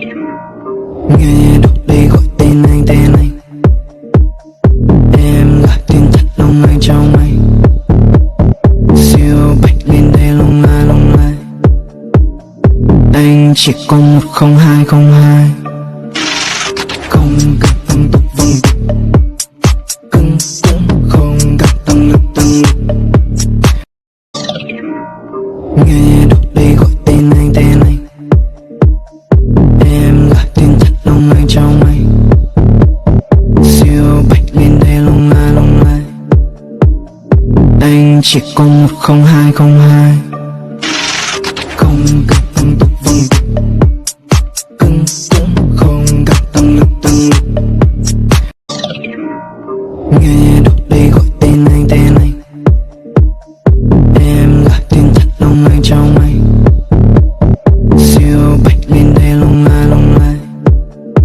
Nghe đọc đi gọi tên anh em gạt tin thật lòng anh trong anh siêu bạch lên đây lung lai anh chỉ có 10202 không gặp tăng tốc vòng cưng cũng không gặp tăng lực nghe đọc đi gọi tên anh em gạt tin thật lòng anh trong anh siêu bạch lên đây lung lai anh chỉ có 10202 không